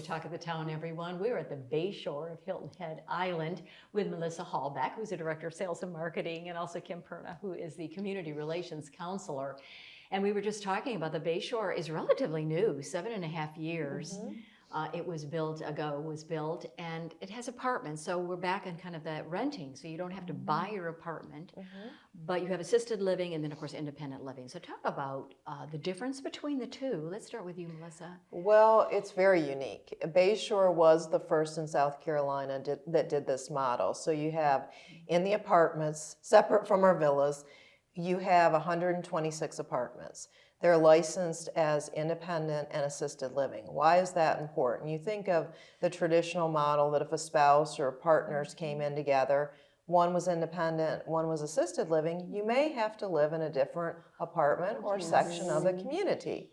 Talk of the Town, everyone. We're at the Bayshore of Hilton Head Island with Melissa Hallbeck, who's the Director of Sales and Marketing, and also Kim Perna, who is the Community Relations Counselor. And we were just talking about the Bayshore is relatively new, 7.5 years. It was built, and it has apartments. So we're back on kind of that renting. So you don't have to buy your apartment, but you have assisted living and then, of course, independent living. So talk about the difference between the two. Let's start with you, Melissa. Well, it's very unique. Bayshore was the first in South Carolina that did this model. So you have in the apartments, separate from our villas, you have 126 apartments. They're licensed as independent and assisted living. Why is that important? You think of the traditional model that if a spouse or partners came in together, one was independent, one was assisted living, you may have to live in a different apartment or section of the community.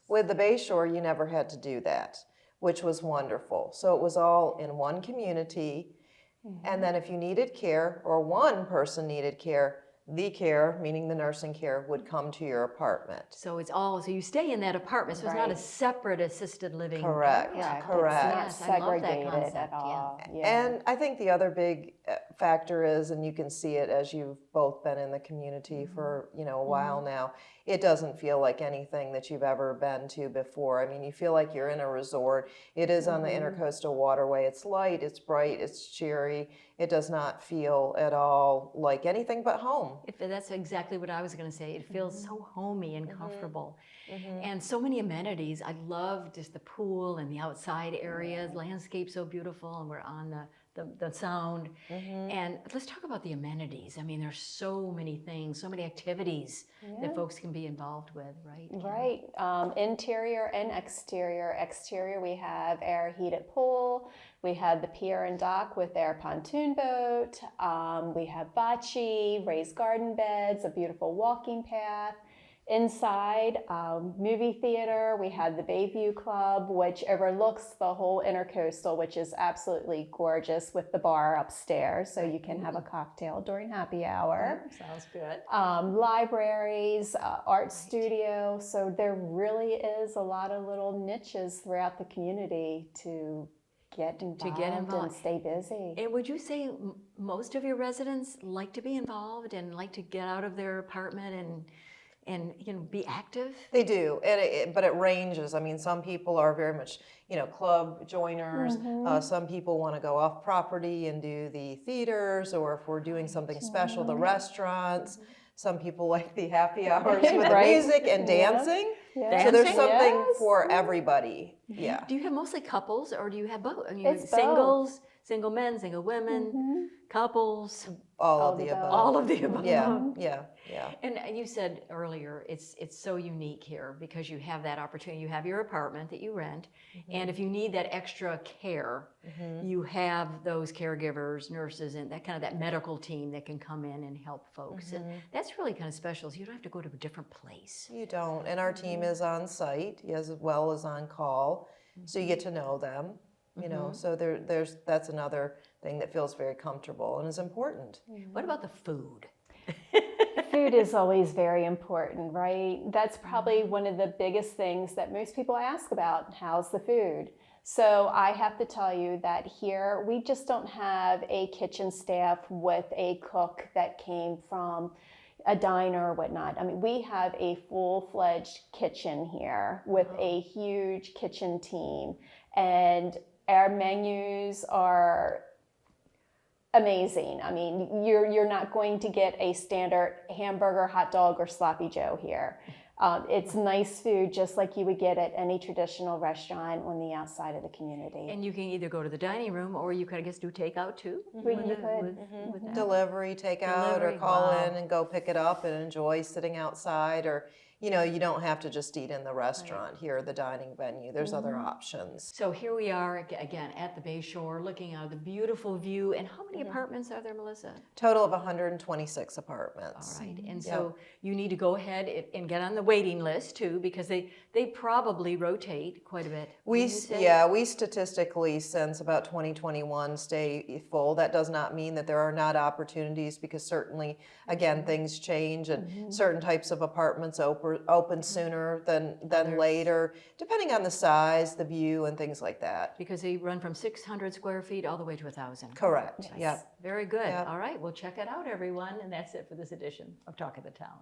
With the Bayshore, you never had to do that, which was wonderful. So it was all in one community. And then if you needed care or one person needed care, the care, meaning the nursing care, would come to your apartment. So it's all, so you stay in that apartment, so it's not a separate assisted living. Correct, correct. Yes, I love that Segregated concept, at all. And I think the other big factor is, and you can see it as you've both been in the community for a while now, it doesn't feel like anything that you've ever been to before. I mean, you feel like you're in a resort. It is on the Intercoastal Waterway. It's light, it's bright, it's cheery. It does not feel at all like anything but home. That's exactly what I was going to say. It feels so homey and comfortable. And so many amenities. I love just the pool and the outside areas, landscape so beautiful, and we're on the sound. And let's talk about the amenities. I mean, there's so many things, so many activities that folks can be involved with, right? Right. Interior and exterior. Exterior, we have our heated pool. We have the pier and dock with their pontoon boat. We have bocce, raised garden beds, a beautiful walking path. Inside, movie theater, we have the Bayview Club, which overlooks the whole Intercoastal, which is absolutely gorgeous with the bar upstairs, so you can have a cocktail during happy hour. Sounds good. Libraries, art studio, so there really is a lot of little niches throughout the community to get involved and stay busy. And would you say most of your residents like to be involved and like to get out of their apartment and be active? They do, but it ranges. I mean, some people are very much, club joiners. Some people want to go off property and do the theaters, or if we're doing something special, the restaurants. Some people like the happy hours with the music and dancing. So there's something for everybody. Yeah. Do you have mostly couples, or do you have both? I mean, It's singles, both. single men, single women, couples. All of the above. All of the above. Yeah. And you said earlier, it's so unique here because you have that opportunity. You have your apartment that you rent, and if you need that extra care, you have those caregivers, nurses, and that medical team that can come in and help folks. And that's really kind of special. So you don't have to go to a different place. You don't. And our team is on site as well as on call, so you get to know them. So that's another thing that feels very comfortable and is important. What about the food? Food is always very important, right? That's probably one of the biggest things that most people ask about. How's the food? So I have to tell you that here we just don't have a kitchen staff with a cook that came from a diner or whatnot. I mean, we have a full-fledged kitchen here with a huge kitchen team, and our menus are amazing. I mean, you're not going to get a standard hamburger, hot dog, or sloppy joe here. It's nice food just like you would get at any traditional restaurant on the outside of the community. And you can either go to the dining room or you could, I guess, do takeout too? Delivery, takeout, or call in and go pick it up and enjoy sitting outside, or you don't have to just eat in the restaurant here, the dining venue. There's other options. So here we are again at the Bayshore, looking out the beautiful view. And how many apartments are there, Melissa? Total of 126 apartments. All right, and so you need to go ahead and get on the waiting list too, because they probably rotate quite a bit. We statistically, since about 2021, stay full. That does not mean that there are not opportunities, because certainly, again, things change and certain types of apartments open open sooner than Others. later, depending on the size, the view, and things like that. Because they run from 600 square feet all the way to 1,000. Correct. Yes. Yep. Very good. Yep. All right, well, check it out, everyone. And that's it for this edition of Talk of the Town.